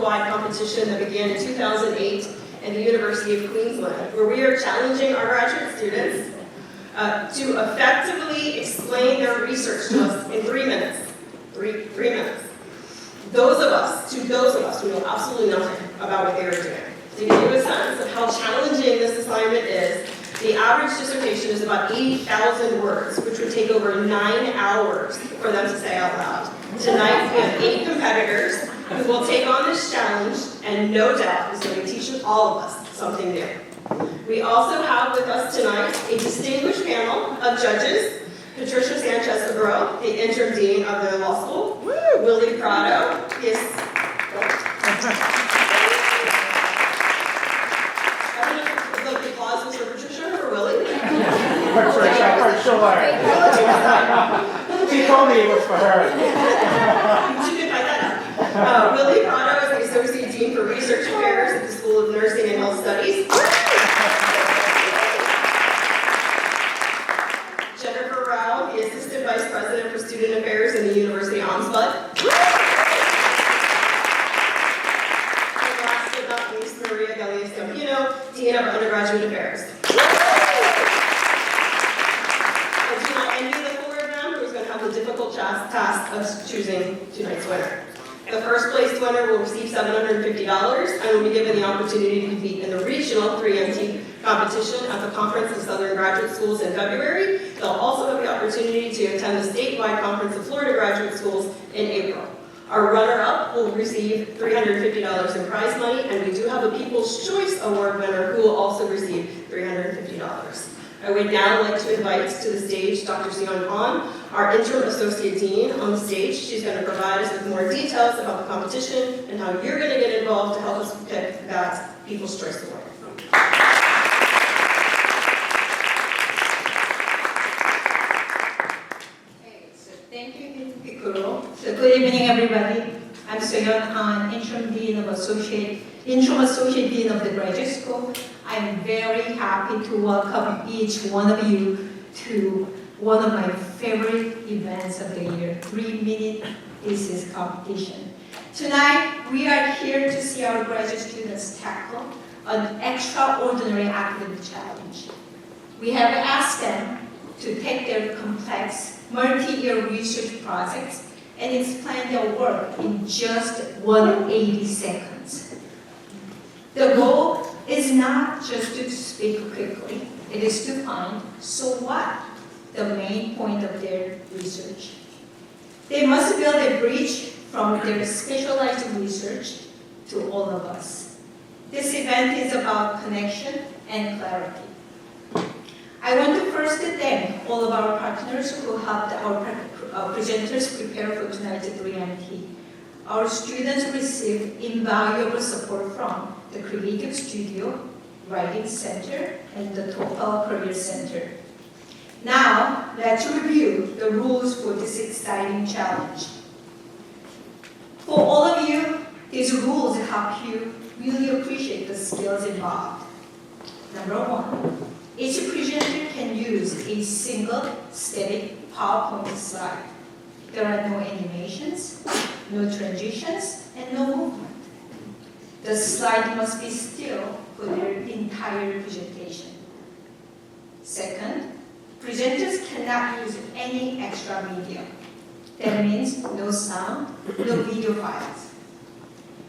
worldwide competition that began in 2008 at the University of Queensland, where we are challenging our graduate students to effectively explain their research to us in 3 minutes. Three minutes. Those of us who know absolutely nothing about what they are doing. To give you a sense of how challenging this assignment is, the average dissertation is about 80,000 words, which would take over 9 hours for them to say out loud. Tonight, we have 8 competitors who will take on this challenge, and no doubt is going to teach all of us something new. We also have with us tonight a distinguished panel of judges: Patricia Sanchez-Abreu, the interim dean of the law school; Willie Prado, the applause was for Patricia or Willie? Patricia, for sure. She told me it was for her. You should find that out. Willie Prado is the associate dean for research affairs at the School of Nursing and Health Studies. The Assistant Vice President for Student Affairs in the University Ombudsman. And last but not least, Maria Galias-Campino, Dean of Undergraduate Affairs. I do not envy the 4 of them who's going to have the difficult task of choosing tonight's winner. The first place winner will receive $750 and will be given the opportunity to compete in the regional 3MT competition at the Conference of Southern Graduate Schools in February. They'll also have the opportunity to attend the statewide Conference of Florida Graduate Schools in April. Our runner-up will receive $350 in prize money, and we do have a People's Choice Award winner who will also receive $350. I would now like to invite to the stage Dr. Sion Han, our interim associate dean, on the stage. She's going to provide us with more details about the competition and how you're going to get involved to help us pick that People's Choice Award. Thank you, Hikuro. So good evening, everybody. I'm Soyeon Han, interim associate dean of the graduate school. I'm very happy to welcome each one of you to one of my favorite events of the year, 3-minute thesis competition. Tonight, we are here to see our graduate students tackle an extraordinary academic challenge. We have asked them to take their complex multi-year research projects and explain their work in just 180 seconds. The goal is not just to speak quickly, it is to find, so what, the main point of their research. They must build a bridge from their specialized research to all of us. This event is about connection and clarity. I want to first thank all of our partners who helped our presenters prepare for tonight's 3MT. Our students received invaluable support from the Creative Studio, Writing Center, and the TOEFL Career Center. Now, let's review the rules for this exciting challenge. For all of you, these rules help you really appreciate the skills involved. Number 1. Each presenter can use a single static PowerPoint slide. There are no animations, no transitions, and no movement. The slide must be still for their entire presentation. Second, presenters cannot use any extra media. That means no sound, no video files.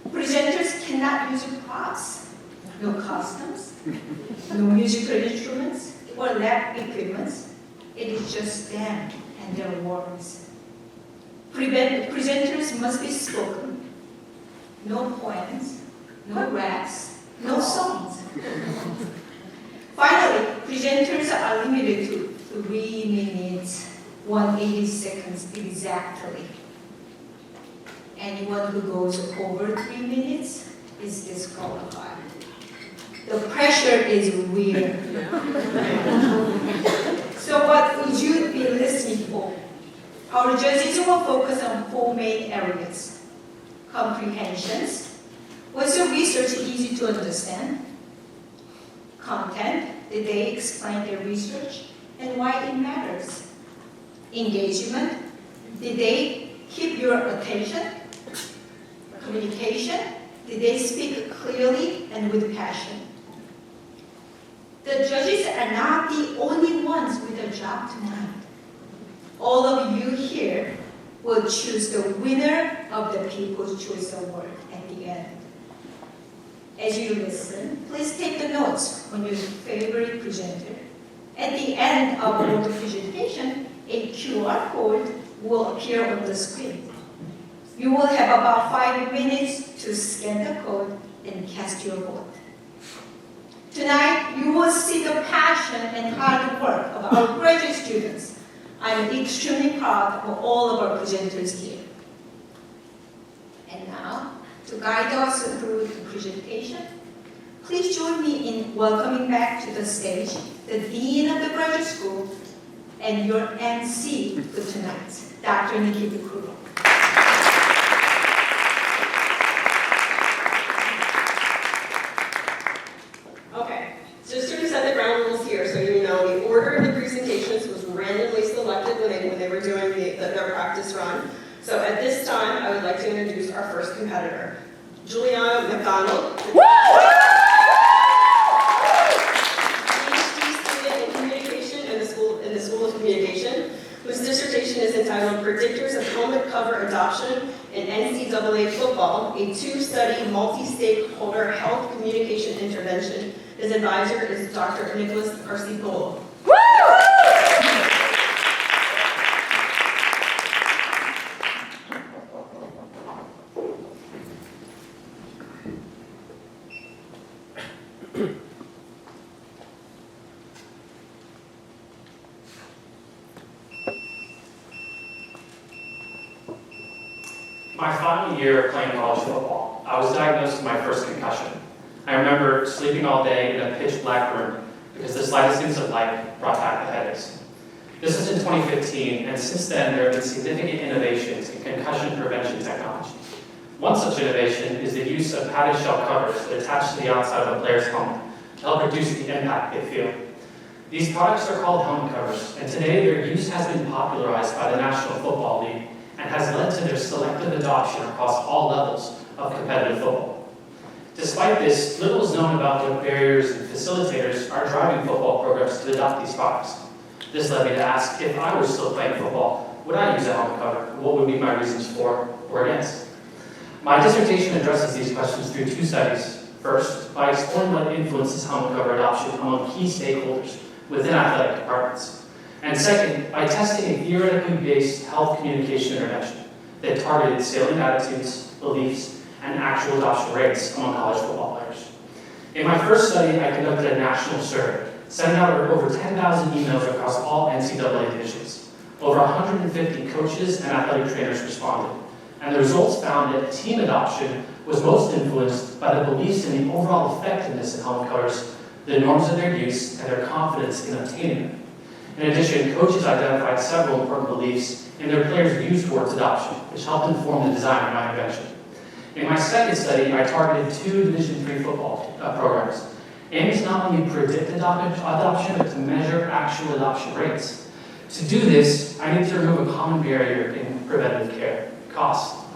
Presenters cannot use props, no costumes, no musical instruments or lab equipment. It is just them and their words. Presenters must be spoken. No poems, no raps, no songs. Finally, presenters are limited to 3 minutes, 180 seconds exactly. Anyone who goes over 3 minutes is disqualified. The pressure is real. So what would you be listening for? Our judges will focus on 4 main areas. Comprehensions. Was the research easy to understand? Content. Did they explain their research and why it matters? Engagement. Did they keep your attention? Communication. Did they speak clearly and with passion? The judges are not the only ones with a job tonight. All of you here will choose the winner of the People's Choice Award at the end. As you listen, please take the notes on your favorite presenter. At the end of all the presentation, a QR code will appear on the screen. You will have about 5 minutes to scan the code and cast your vote. Tonight, you will see the passion and hard work of our graduate students. I'm extremely proud of all of our presenters here. And now, to guide us through the presentation, please join me in welcoming back to the stage the Dean of the Graduate School and your MC for tonight, Dr. Nikki Bukuro. Okay, just to set the ground rules here, so you know, the order of the presentations was randomly selected when they were doing their practice run. So at this time, I would like to introduce our first competitor, Juliana McDonald. PhD student in communication in the School of Communication, whose dissertation is entitled Predictors of Helmet Cover Adoption in NCAA Football, a two-study multi-stakeholder health communication intervention. His advisor is Dr. Nicholas Arcipolo. My final year of playing college football, I was diagnosed with my first concussion. I remember sleeping all day in a pitch black room because the slightest glimpse of light brought back the headaches. This was in 2015, and since then there have been significant innovations in concussion prevention technology. One such innovation is the use of padded shell covers that attach to the outside of a player's helmet to help reduce the impact they feel. These products are called helmet covers, and today their use has been popularized by the National Football League and has led to their selective adoption across all levels of competitive football. Despite this, little is known about what barriers and facilitators are driving football programs to adopt these products. This led me to ask, if I was still playing football, would I use a helmet cover? What would be my reasons for or against? My dissertation addresses these questions through two studies. First, by exploring what influences helmet cover adoption among key stakeholders within athletic departments. And second, by testing a theoretically based health communication intervention that targeted salient attitudes, beliefs, and actual adoption rates among college football players. In my first study, I conducted a national survey, sending out over 10,000 emails across all NCAA divisions. Over 150 coaches and athletic trainers responded, and the results found that team adoption was most influenced by the beliefs in the overall effectiveness of helmet covers, the norms of their use, and their confidence in obtaining them. In addition, coaches identified several important beliefs in their players' views towards adoption, which helped inform the design of my invention. In my second study, I targeted 2 Division III football programs, aiming to not only predict adoption, but to measure actual adoption rates. To do this, I needed to remove a common barrier in preventative care, cost.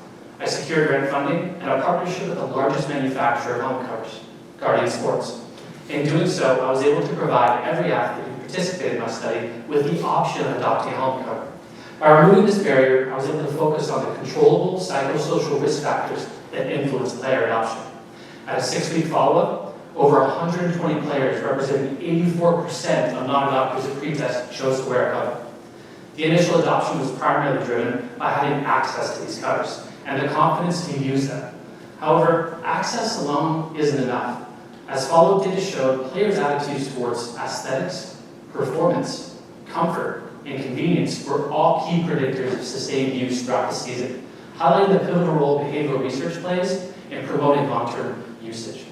I secured grant funding and a partnership with the largest manufacturer of helmet covers, Guardian Sports. In doing so, I was able to provide every athlete who participated in my study with the option of adopting a helmet cover. By removing this barrier, I was able to focus on the controllable psychosocial risk factors that influence player adoption. At a 6-week follow-up, over 120 players, representing 84% of non-adopters at pretest, chose to wear a cover. The initial adoption was primarily driven by having access to these covers and the confidence to use them. However, access alone isn't enough. As follow-up data showed, players' attitudes towards aesthetics, performance, comfort, and convenience were all key predictors of sustained use throughout the season, highlighting the pivotal role behavioral research plays in promoting long-term usage.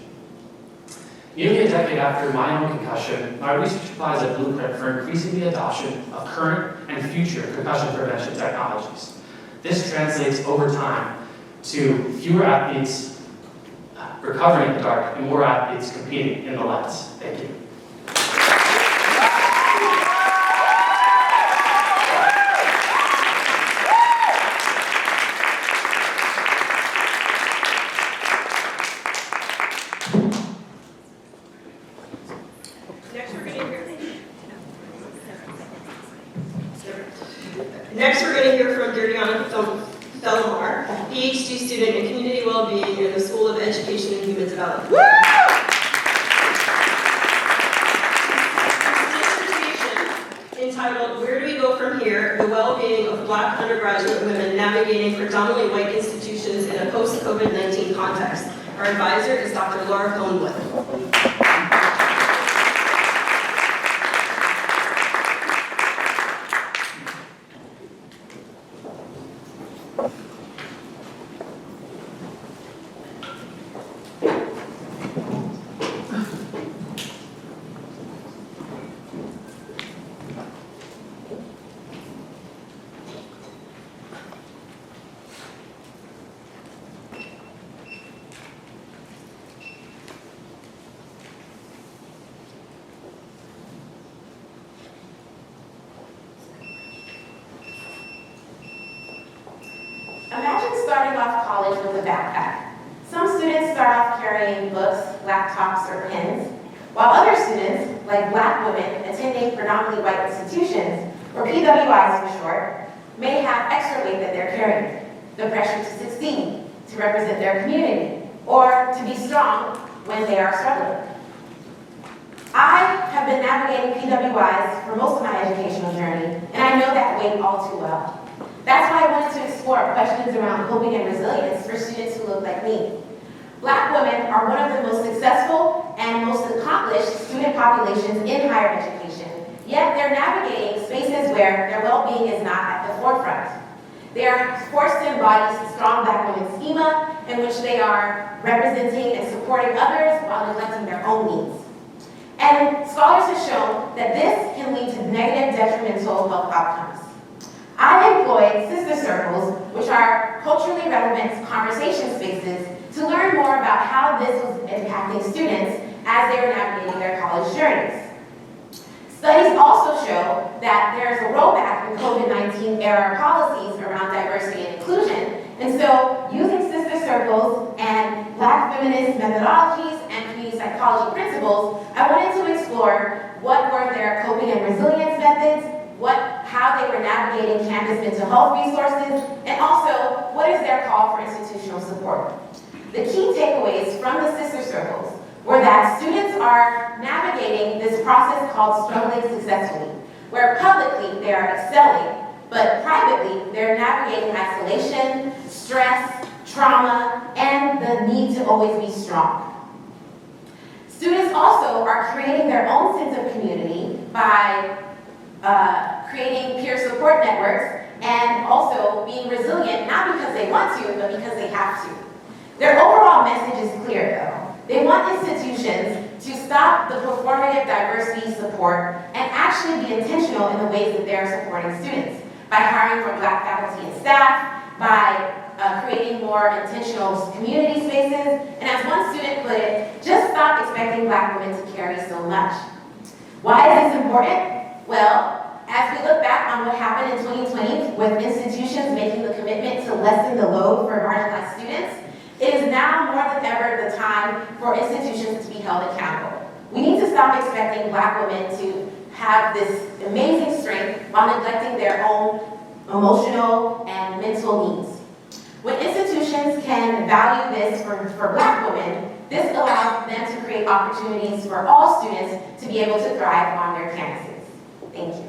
Nearly a decade after my own concussion, my research provides a blueprint for increasing the adoption of current and future concussion prevention technologies. This translates over time to fewer athletes recovering in the dark and more athletes competing in the lights. Thank you. going to hear from Dirdiana Felomar, PhD student in Community Wellbeing in the School of Education and Human Development. Entitled, Where Do We Go From Here? The Well-Being of Black Undergraduate Women Navigating Predominantly White Institutions in a Post-COVID-19 Context. Our advisor is Dr. Laura Cohnwood. Imagine starting off college with a backpack. Some students start off carrying books, laptops, or pens, while other students, like Black women attending predominantly white institutions, or PWIs for short, may have extra weight that they're carrying. The pressure to succeed, to represent their community, or to be strong when they are struggling. I have been navigating PWIs for most of my educational journey, and I know that weight all too well. That's why I wanted to explore questions around coping and resilience for students who look like me. Black women are one of the most successful and most accomplished student populations in higher education, yet they're navigating spaces where their well-being is not at the forefront. They are forced to embody strong Black women schema in which they are representing and supporting others while neglecting their own needs. And scholars have shown that this can lead to negative detrimental health outcomes. I employed sister circles, which are culturally relevant conversation spaces, to learn more about how this was impacting students as they were navigating their college journeys. Studies also show that there's a rollback in COVID-19 era policies around diversity and inclusion, and so using sister circles and Black feminist methodologies and community psychology principles, I wanted to explore what were their coping and resilience methods, how they were navigating campus mental health resources, and also what is their call for institutional support. The key takeaways from the sister circles were that students are navigating this process called struggling successfully, where publicly they are excelling, but privately they're navigating isolation, stress, trauma, and the need to always be strong. Students also are creating their own sense of community by creating peer support networks and also being resilient, not because they want to, but because they have to. Their overall message is clear though. They want institutions to stop the performative diversity support and actually be intentional in the ways that they're supporting students by hiring more Black faculty and staff, by creating more intentional community spaces, and as one student put it, just stop expecting Black women to carry so much. Why is this important? Well, as we look back on what happened in 2020 with institutions making the commitment to lessen the load for marginalized students, it is now more than ever the time for institutions to be held accountable. We need to stop expecting Black women to have this amazing strength while neglecting their own emotional and mental needs. When institutions can value this for Black women, this allows them to create opportunities for all students to be able to thrive on their campuses. Thank you.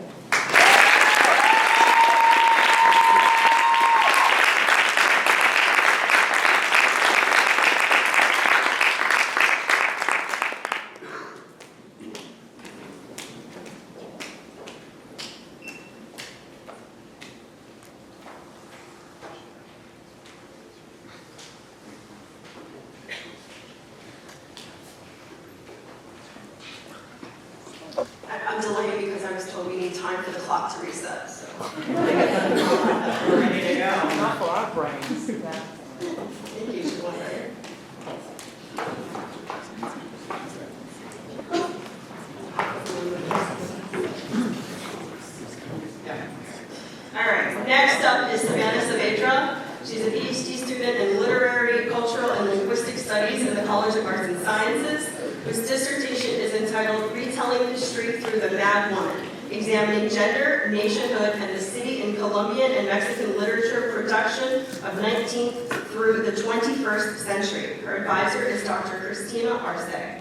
I'm delayed because I was told we need time for the clock to reset, so. We're ready to go. Not for our brains. Thank you, Siobhan. All right, next up is Savannah Saavedra. She's a PhD student in Literary, Cultural, and Linguistic Studies in the College of Arts and Sciences, whose dissertation is entitled Retelling History Through the Mad Woman, Examining Gender, Nationhood, and the City in Colombian and Mexican literature production of 19th through the 21st century. Her advisor is Dr. Cristina Arce.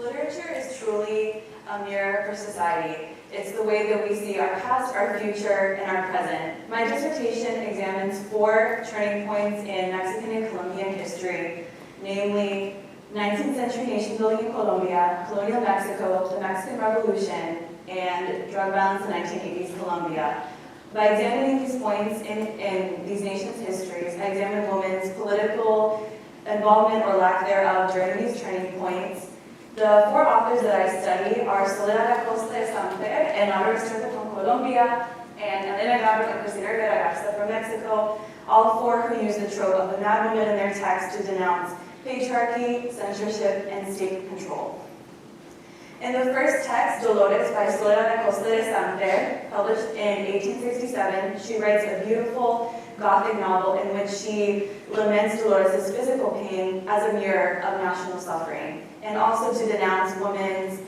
Literature is truly a mirror for society. It's the way that we see our past, our future, and our present. My dissertation examines 4 turning points in Mexican and Colombian history, namely 19th century nation building in Colombia, colonial Mexico, the Mexican Revolution, and drug violence in 1980s Colombia. By examining these points in these nations' histories, I examine women's political involvement or lack thereof during these turning points. The 4 authors that I study are Soledad Acosta de Santer and Laura Restrepo from Colombia, and Elena Gabriel and Cristina Rivera Garza from Mexico, all 4 who use the trope of the mad woman in their text to denounce patriarchy, censorship, and state control. In the first text, Dolores by Soledad Acosta de Santer, published in 1867, she writes a beautiful Gothic novel in which she laments Dolores' physical pain as a mirror of national suffering, and also to denounce women's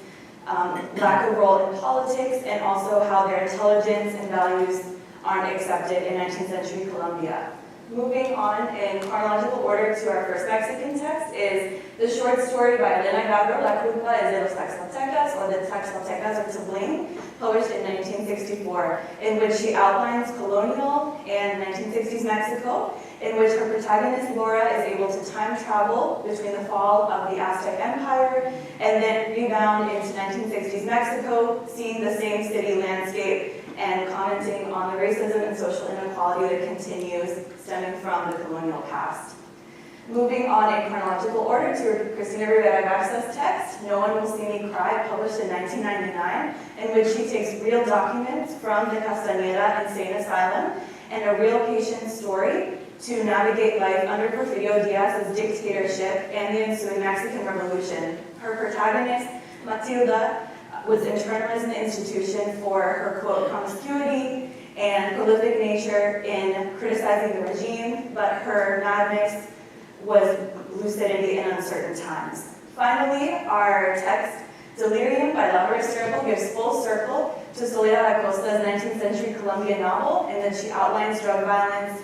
lack of role in politics and also how their intelligence and values aren't accepted in 19th century Colombia. Moving on in chronological order to our first Mexican text is the short story by Elena Gabriel, La Culpa es de los Tlaxcaltecas, or The Tlaxcaltecas Are to Blame, published in 1964, in which she outlines colonial and 1960s Mexico, in which her protagonist Laura is able to time travel between the fall of the Aztec Empire and then rebound into 1960s Mexico, seeing the same city landscape and commenting on the racism and social inequality that continues stemming from the colonial past. Moving on in chronological order to Cristina Rivera Garza's text, No One Will See Me Cry, published in 1999, in which she takes real documents from the Castañeda Insane Asylum and a real patient story to navigate life under Porfirio Diaz's dictatorship and the ensuing Mexican Revolution. Her protagonist, Matilda, was internalized in the institution for her, quote, promiscuity and prolific nature in criticizing the regime, but her madness was lucidity in uncertain times. Finally, our text, Delirium by Laura Restrepo, gives full circle to Soledad Acosta's 19th century Colombian novel, in that she outlines drug violence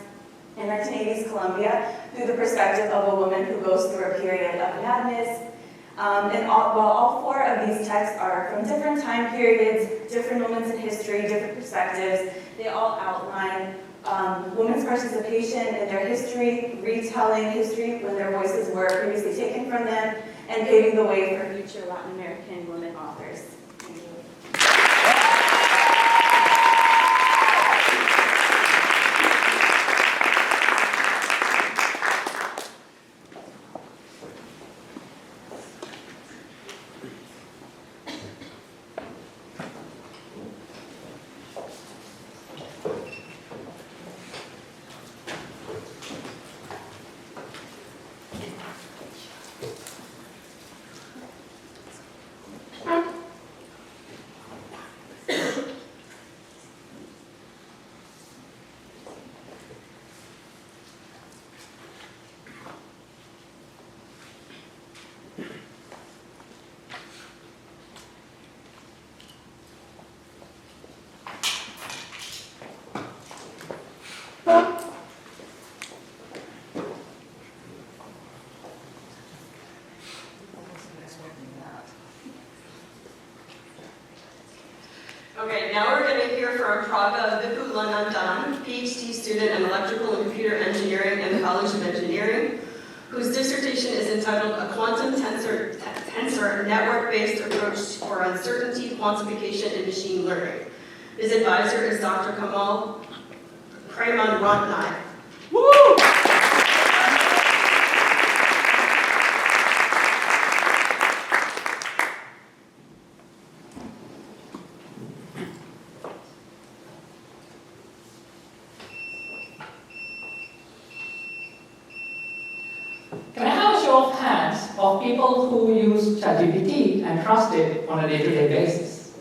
in 1980s Colombia through the perspective of a woman who goes through a period of madness. While all 4 of these texts are from different time periods, different moments in history, different perspectives, they all outline women's participation in their history, retelling history when their voices were previously taken from them, and paving the way for future Latin American women authors. Thank you. Okay, now we're going to hear from Praga Vipulanandan, PhD student in electrical and computer engineering in the College of Engineering, whose dissertation is entitled A Quantum Tensor Network-Based Approach for Uncertainty Quantification in Machine Learning. His advisor is Dr. Kamal Premanratnai. Woo! Can I have a show of hands of people who use ChatGPT and trust it on a day-to-day basis?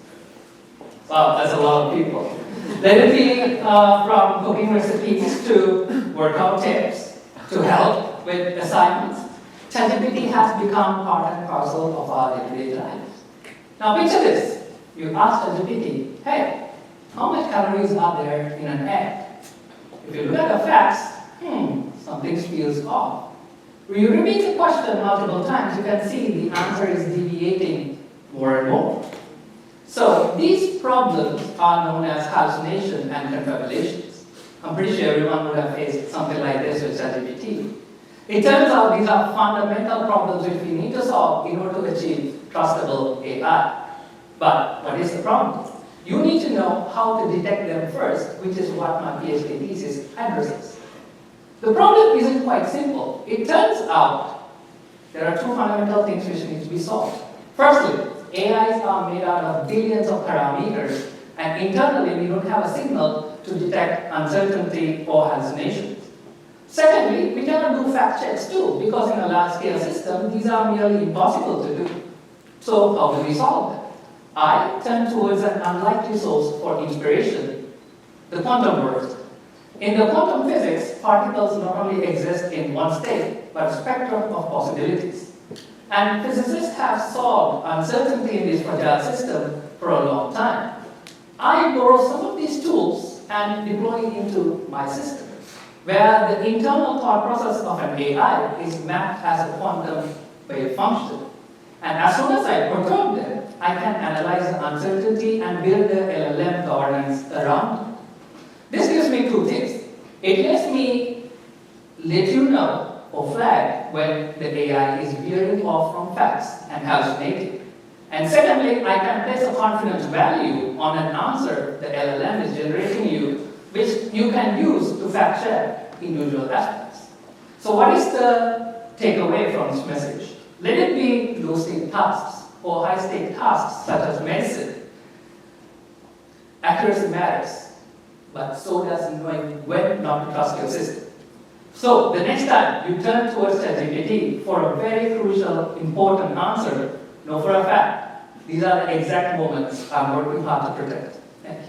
Wow, that's a lot of people. Let it be from cooking recipes to workout tips to help with assignments. ChatGPT has become part and parcel of our day-to-day lives. Now picture this. You ask ChatGPT, hey, how much calories are there in an egg? If you look at the facts, something feels off. When you repeat the question multiple times, you can see the answer is deviating more and more. So these problems are known as hallucination and confabulations. I'm pretty sure everyone would have faced something like this with ChatGPT. It turns out these are fundamental problems which we need to solve in order to achieve trustable AI. But what is the problem? You need to know how to detect them first, which is what my PhD thesis addresses. The problem isn't quite simple. It turns out there are two fundamental things which need to be solved. Firstly, AIs are made out of billions of parameters, and internally we don't have a signal to detect uncertainty or hallucinations. Secondly, we cannot do fact checks too, because in a large-scale system, these are nearly impossible to do. So how do we solve them? I turn towards an unlikely source for inspiration, the quantum world. In the quantum physics, particles not only exist in one state, but a spectrum of possibilities. And physicists have solved uncertainty in this fragile system for a long time. I borrow some of these tools and deploy it into my system, where the internal thought process of an AI is mapped as a quantum wave function. And as soon as I perturb them, I can analyze the uncertainty and build the LLM governance around it. This gives me two things. It lets me let you know or flag when the AI is veering off from facts and hallucinating. And secondly, I can place a confidence value on an answer the LLM is generating you, which you can use to fact check individual aspects. So what is the takeaway from this message? Let it be low-stake tasks or high-stake tasks such as medicine. Accuracy matters, but so does knowing when not to trust your system. So the next time you turn towards ChatGPT for a very crucial, important answer, know for a fact, these are the exact moments I'm working hard to protect. Thank you.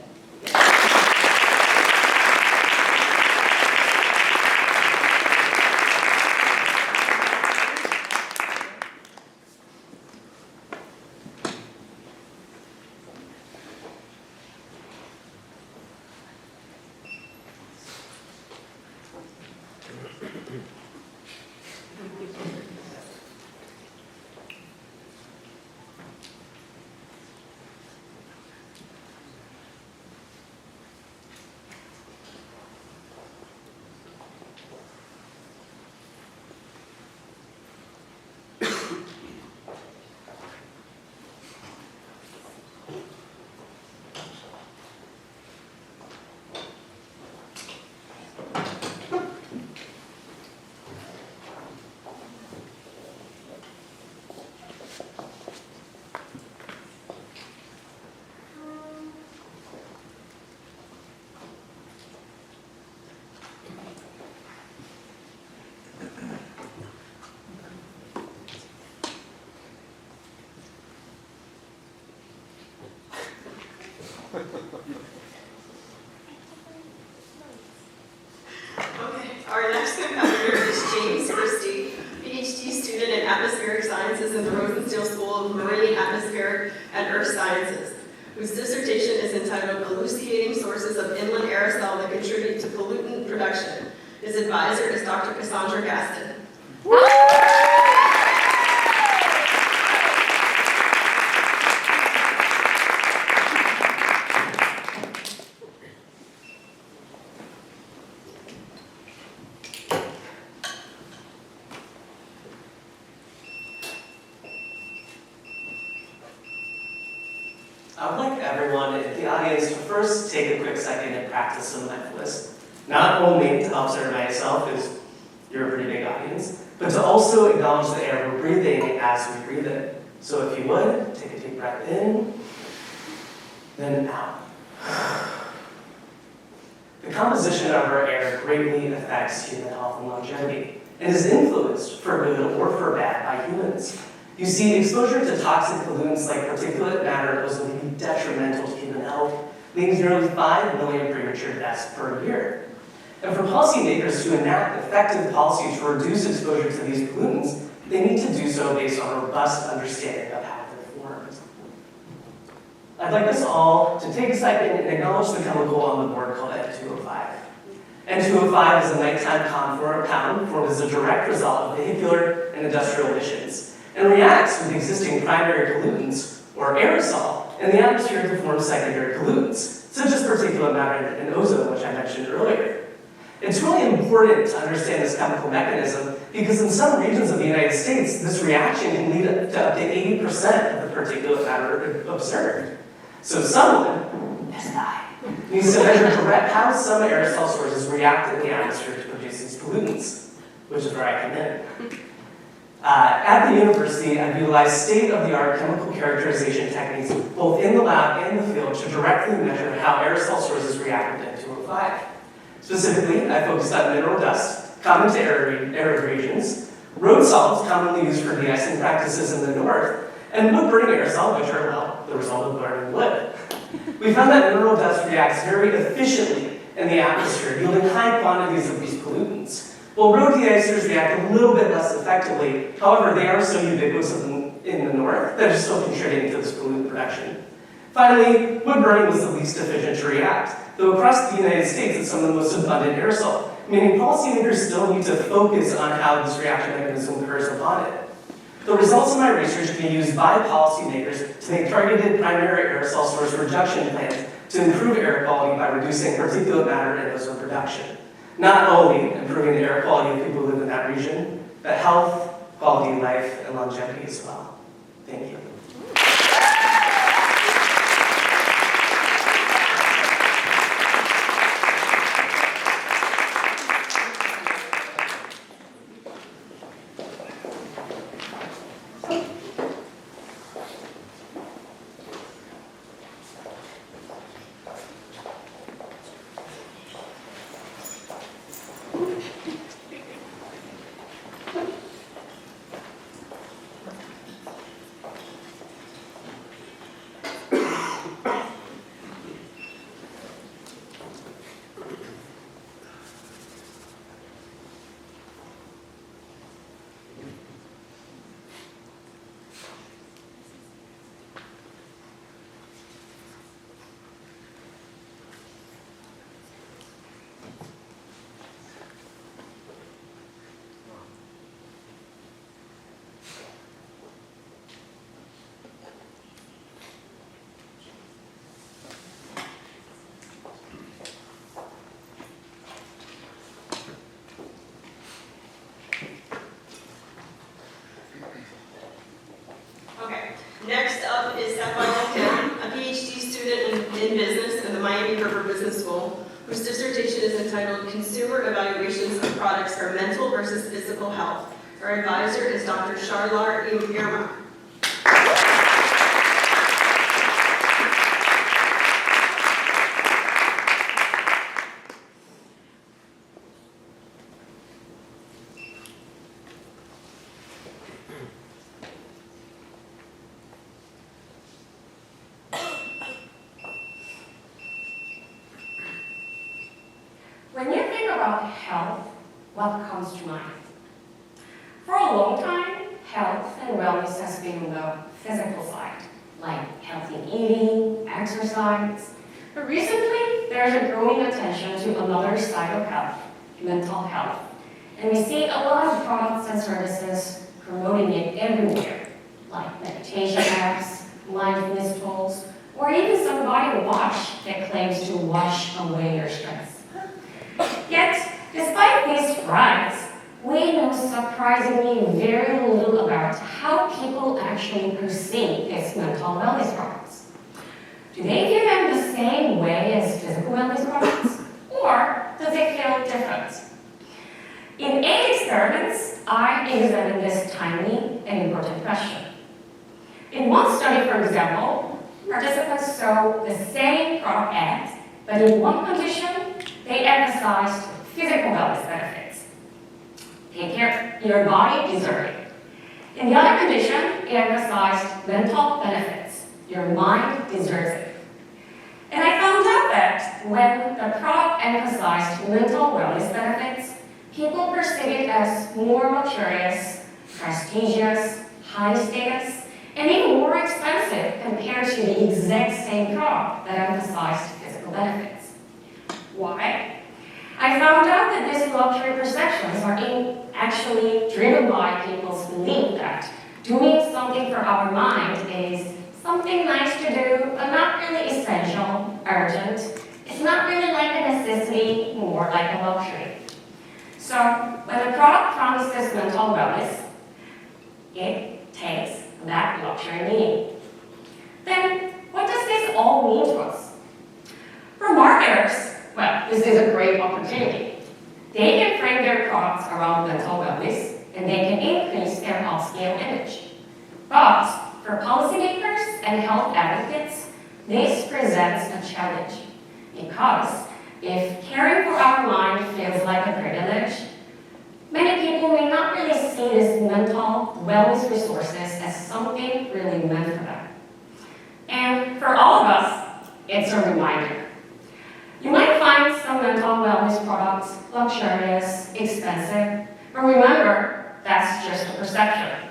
Okay, our next competitor is James Christie, PhD student in Atmospheric Sciences in the Rosenstiel School of Marine, Atmospheric, and Earth Sciences, whose dissertation is entitled Elucidating Sources of Inland Aerosol That Contribute to Pollutant Production. His advisor is Dr. Cassandra Gaston. I would like everyone in the audience to first take a quick second and practice some mindfulness. Not only to observe myself, because you're a pretty big audience, but to also acknowledge the air we're breathing as we breathe it. So if you would, take a deep breath in, then out. The composition of our air greatly affects human health and longevity. and is influenced for good or for bad by humans. You see, exposure to toxic pollutants like particulate matter and ozone can be detrimental to human health, leading to nearly 5 million premature deaths per year. And for policymakers to enact effective policies to reduce exposure to these pollutants, they need to do so based on a robust understanding of how they're formed. I'd like us all to take a second and acknowledge the chemical on the board called N2O5. N2O5 is a nighttime compound formed as a direct result of vehicular and industrial emissions, and reacts with existing primary pollutants, or aerosol, in the atmosphere to form secondary pollutants, such as particulate matter and ozone, which I mentioned earlier. It's really important to understand this chemical mechanism because in some regions of the United States, this reaction can lead to up to 80% of the particulate matter observed. So someone, as I, needs to measure how some aerosol sources react in the atmosphere to produce these pollutants, which is where I come in. At the university, I've utilized state-of-the-art chemical characterization techniques, both in the lab and the field, to directly measure how aerosol sources react with N2O5. Specifically, I focused on mineral dust, common to arid regions, road solids commonly used for de-icing practices in the north, and wood-burning aerosol, which are, well, the result of burning wood. We found that mineral dust reacts very efficiently in the atmosphere, yielding high quantities of these pollutants. While road de-icers react a little bit less effectively, however, they are so ubiquitous in the north that it's still contributing to this pollutant production. Finally, wood burning was the least efficient to react, though across the United States it's some of the most abundant aerosol, meaning policymakers still need to focus on how this reaction mechanism occurs upon it. The results of my research can be used by policymakers to make targeted primary aerosol source reduction plans to improve air quality by reducing particulate matter and ozone production. Not only improving the air quality of people who live in that region, but health, quality of life, and longevity as well. Thank you. Next up is Sapphire Kim, a PhD student in business at the Miami River Business School, whose dissertation is entitled Consumer Evaluations of Products for Mental versus Physical Health. Our advisor is Dr. Sharlar Irma. When you think about health, what comes to mind? For a long time, health and wellness has been on the physical side, like healthy eating, exercise. But recently, there's a growing attention to another side of health, mental health. And we see a lot of products and services promoting it everywhere, like meditation apps, mindfulness tools, or even some body wash that claims to wash away your stress. Yet, despite these strides, we know surprisingly very little about how people actually perceive these mental wellness products. Do they view them the same way as physical wellness products, or does it feel different? In 8 experiments, I examined this tiny and important question. In one study, for example, participants saw the same product ads, but in one condition, they emphasized physical wellness benefits. Take care, your body deserves it. In the other condition, it emphasized mental benefits. Your mind deserves it. And I found out that when the product emphasized mental wellness benefits, people perceive it as more luxurious, prestigious, high status, and even more expensive compared to the exact same product that emphasized physical benefits. Why? I found out that these luxury perceptions are actually driven by people's belief that doing something for our mind is something nice to do, but not really essential, urgent. It's not really like a necessity, more like a luxury. So when a product promises mental wellness, it takes that luxury meaning. Then what does this all mean to us? For marketers, well, this is a great opportunity. They can frame their products around mental wellness, and they can increase their upscale image. But for policymakers and health advocates, this presents a challenge. Because if caring for our mind feels like a privilege, many people may not really see these mental wellness resources as something really meant for them. And for all of us, it's a reminder. You might find some mental wellness products luxurious, expensive, but remember, that's just a perception.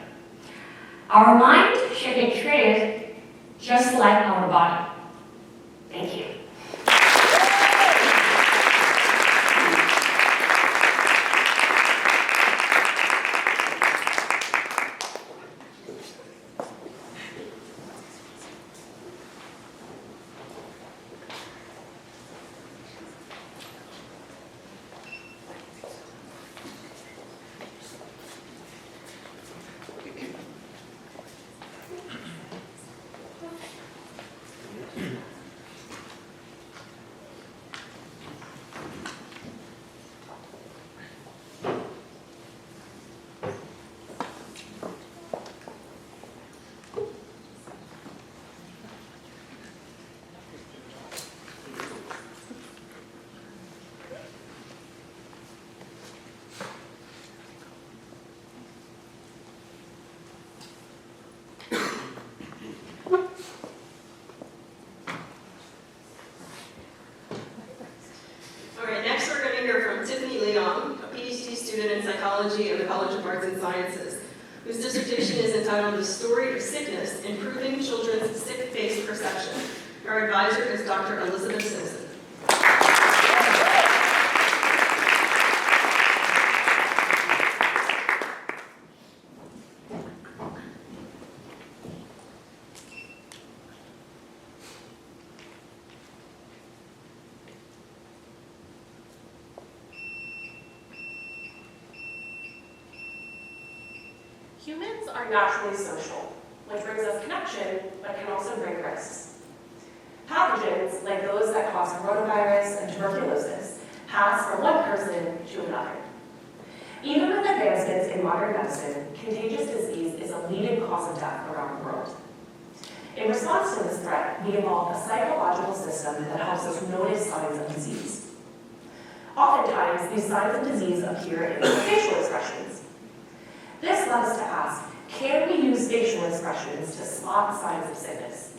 Our mind should be treated just like our body. Thank you. Psychology of the College of Arts and Sciences, whose dissertation is entitled The Story of Sickness, Improving Children's Sick Face Perception. Our advisor is Dr. Elizabeth Simpson. Humans are naturally social, which brings us connection, but can also bring risks. Pathogens, like those that cause coronavirus and tuberculosis, pass from one person to another. Even with advancements in modern medicine, contagious disease is a leading cause of death around the world. In response to this threat, we evolved a psychological system that helps us notice signs of disease. Oftentimes, these signs of disease appear in facial expressions. This led us to ask, can we use facial expressions to spot signs of sickness?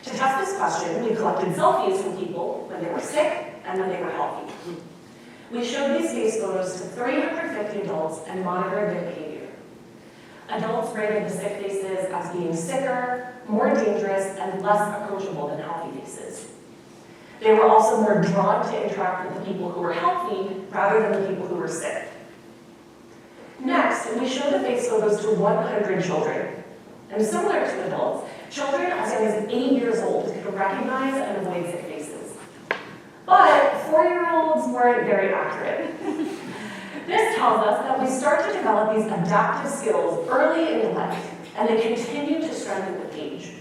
To test this question, we collected selfies from people when they were sick and when they were healthy. We showed these face photos to 350 adults and monitored their behavior. Adults rated the sick faces as being sicker, more dangerous, and less approachable than healthy faces. They were also more drawn to interact with the people who were healthy rather than the people who were sick. Next, we showed the face photos to 100 children. And similar to adults, children as young as 8 years old could recognize and avoid sick faces. But 4-year-olds weren't very accurate. This tells us that we start to develop these adaptive skills early in life, and they continue to strengthen with age.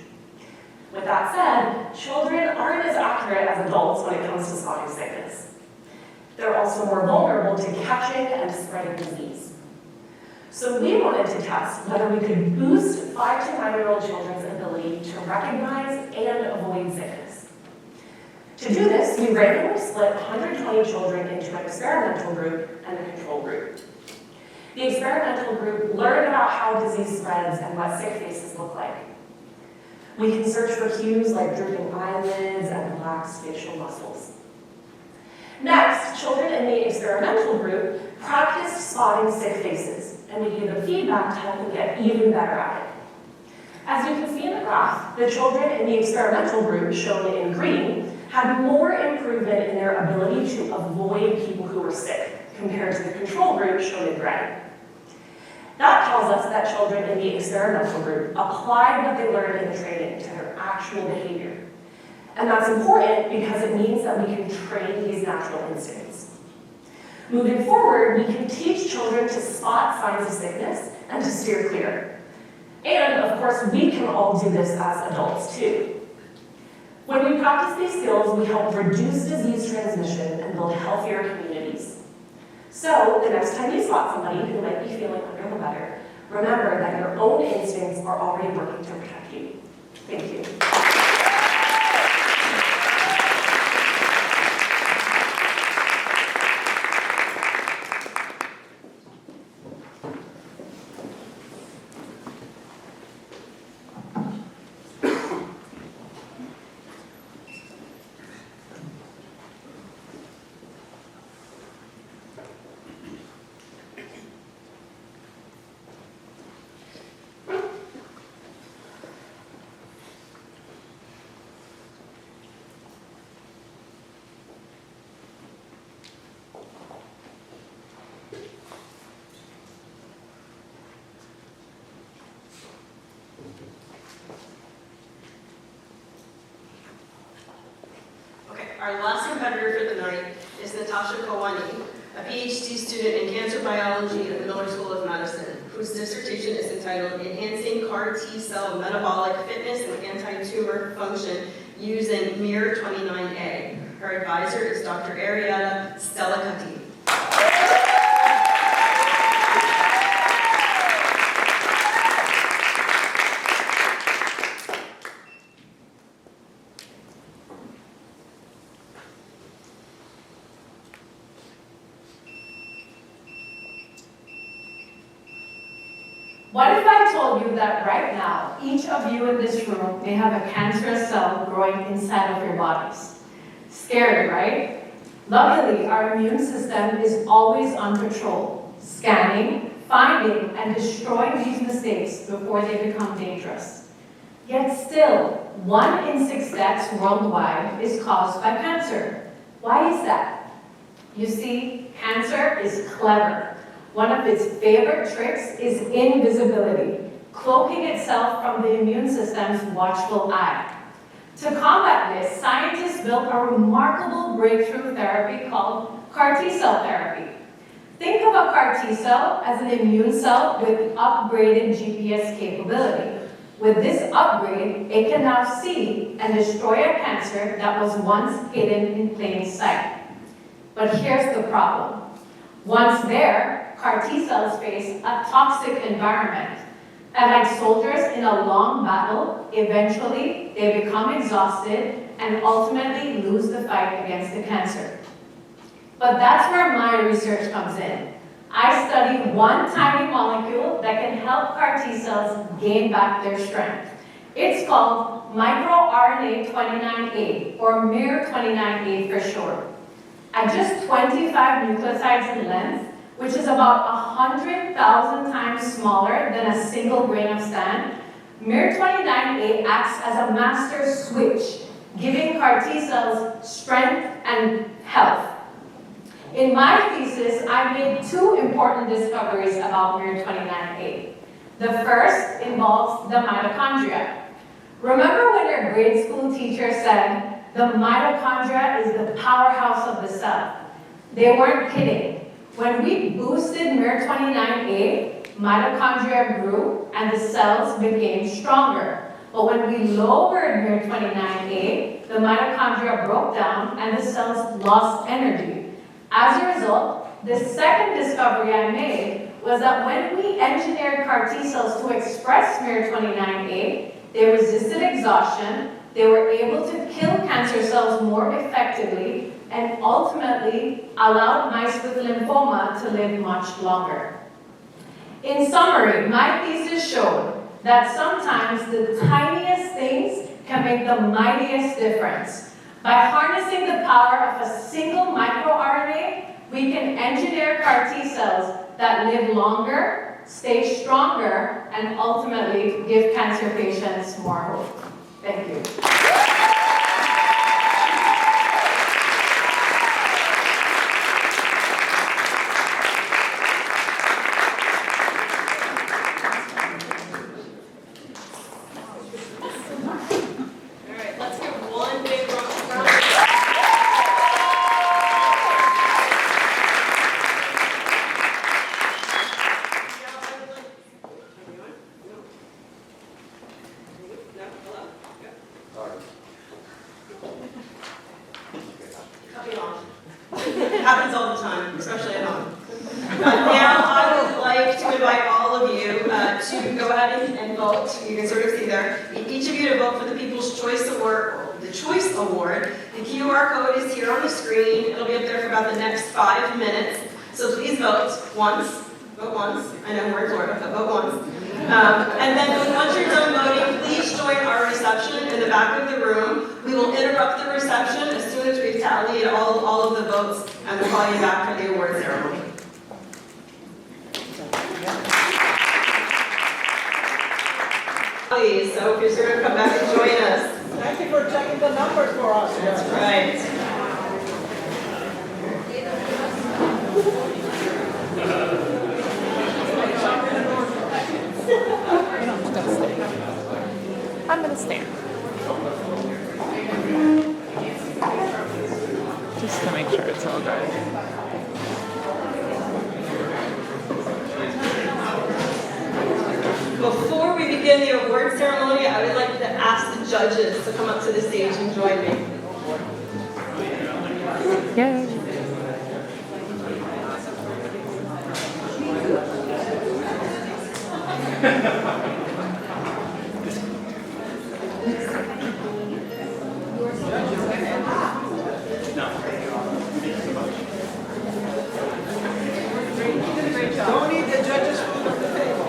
With that said, children aren't as accurate as adults when it comes to spotting sickness. They're also more vulnerable to catching and spreading disease. So we wanted to test whether we could boost 5 to 9-year-old children's ability to recognize and avoid sickness. To do this, we randomly split 120 children into an experimental group and a control group. The experimental group learned about how disease spreads and what sick faces look like. We can search for cues like drooping eyelids and relaxed facial muscles. Next, children in the experimental group practiced spotting sick faces, and we gave them feedback to help them get even better at it. As you can see in the graph, the children in the experimental group, shown in green, had more improvement in their ability to avoid people who were sick compared to the control group, shown in gray. That tells us that children in the experimental group applied what they learned in the training to their actual behavior. And that's important because it means that we can train these natural instincts. Moving forward, we can teach children to spot signs of sickness and to steer clear. And of course, we can all do this as adults too. When we practice these skills, we help reduce disease transmission and build healthier communities. So the next time you spot somebody who might be feeling under the weather, remember that your own instincts are already working to protect you. Thank you. Our last competitor for the night is Natasha Kawani, a PhD student in cancer biology at the Miller School of Medicine, whose dissertation is entitled Enhancing CAR T-Cell Metabolic Fitness and Anti-Tumor Function Using MIR29A. Her advisor is Dr. Arietta Stellacati. What if I told you that right now, each of you in this room may have a cancerous cell growing inside of your bodies? Scary, right? Luckily, our immune system is always on patrol, scanning, finding, and destroying these mistakes before they become dangerous. Yet still, 1 in 6 deaths worldwide is caused by cancer. Why is that? You see, cancer is clever. One of its favorite tricks is invisibility, cloaking itself from the immune system's watchful eye. To combat this, scientists built a remarkable breakthrough therapy called CAR T-cell therapy. Think of a CAR T-cell as an immune cell with upgraded GPS capability. With this upgrade, it can now see and destroy a cancer that was once hidden in plain sight. But here's the problem. Once there, CAR T-cells face a toxic environment. And like soldiers in a long battle, eventually they become exhausted and ultimately lose the fight against the cancer. But that's where my research comes in. I study one tiny molecule that can help CAR T-cells gain back their strength. It's called microRNA 29A, or MIR29A for short. At just 25 nucleotides in length, which is about 100,000 times smaller than a single grain of sand, MIR29A acts as a master switch, giving CAR T-cells strength and health. In my thesis, I made 2 important discoveries about MIR29A. The first involves the mitochondria. Remember when your grade school teacher said, the mitochondria is the powerhouse of the cell? They weren't kidding. When we boosted MIR29A, mitochondria grew and the cells became stronger. But when we lowered MIR29A, the mitochondria broke down and the cells lost energy. As a result, the second discovery I made was that when we engineered CAR T-cells to express MIR29A, they resisted exhaustion, they were able to kill cancer cells more effectively, and ultimately allowed mice with lymphoma to live much longer. In summary, my thesis showed that sometimes the tiniest things can make the mightiest difference. By harnessing the power of a single microRNA, we can engineer CAR T cells that live longer, stay stronger, and ultimately give cancer patients more hope. Thank you. All right, let's give one big round of applause. Copy on. Happens all the time, especially at home. Now I would like to invite all of you to go ahead and vote. You can sort of see there. Each of you to vote for the People's Choice Award. The Choice Award. The QR code is here on the screen. It'll be up there for about the next 5 minutes. So please vote once. Vote once. I know we're in Florida, but vote once. And then once you're done voting, please join our reception in the back of the room. We will interrupt the reception as soon as we've tallied all of the votes, and we'll call you back for the award ceremony. Please, so if you're sure to come back and join us. Thank you for checking the numbers for us. That's right. I'm gonna stand. Just to make sure it's all good. Before we begin the award ceremony, I would like to ask the judges to come up to the stage and join me. Yay. Don't eat the judges' food at the table.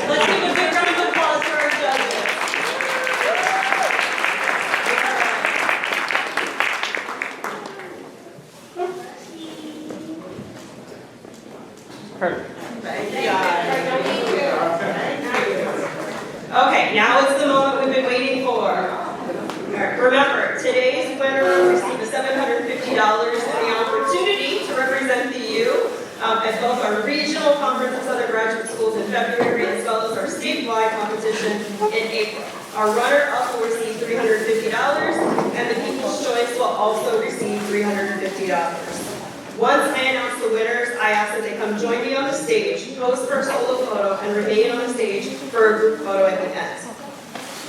Let's give a big round of applause for our judges. Perfect. Okay, now is the moment we've been waiting for. All right, remember, today's winner will receive a $750 and the opportunity to represent the U at both our regional conference of Southern Graduate Schools in February, as well as our statewide competition in April. Our runner-up will receive $350, and the People's Choice will also receive $350. Once I announce the winners, I ask that they come join me on the stage, pose for a solo photo, and remain on the stage for a group photo at the end.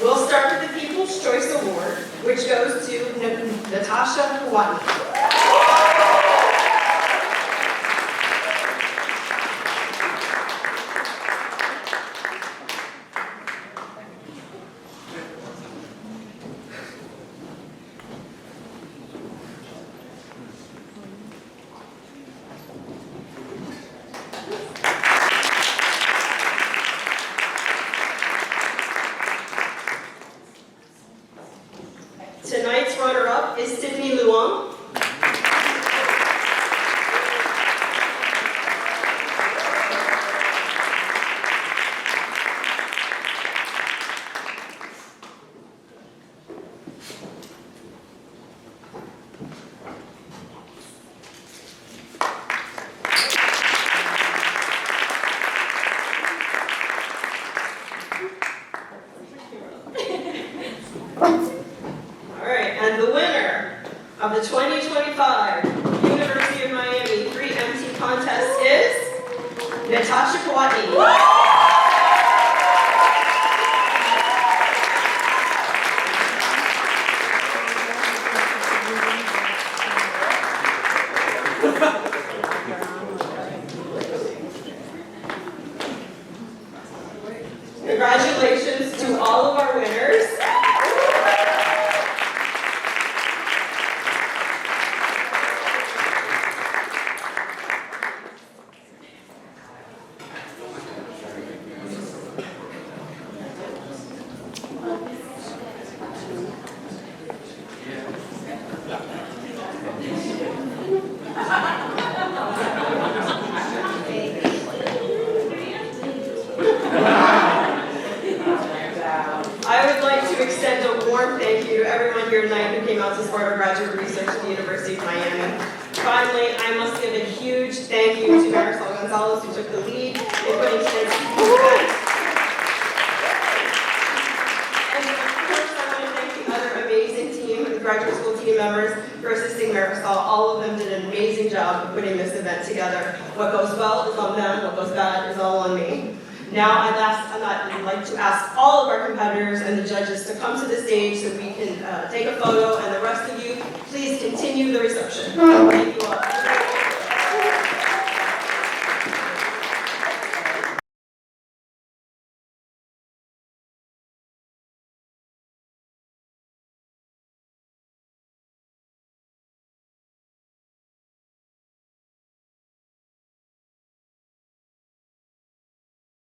We'll start with the People's Choice Award, which goes to Natasha Kawani. Tonight's runner-up is Tiffany Luong. And the winner of the 2025 University of Miami 3MT contest is Natasha Kawani. Congratulations to all of our winners. finally, I must give a huge thank you to Marisol Gonzalez, who took the lead in putting together this event. And of course, I want to thank the other amazing team, the graduate school team members, for assisting Marisol. All of them did an amazing job of putting this event together. What goes well is on them, what goes bad is all on me. Now I'd like to ask all of our competitors and the judges to come to the stage so we can take a photo, and the rest of you, please continue the reception. Thank you all.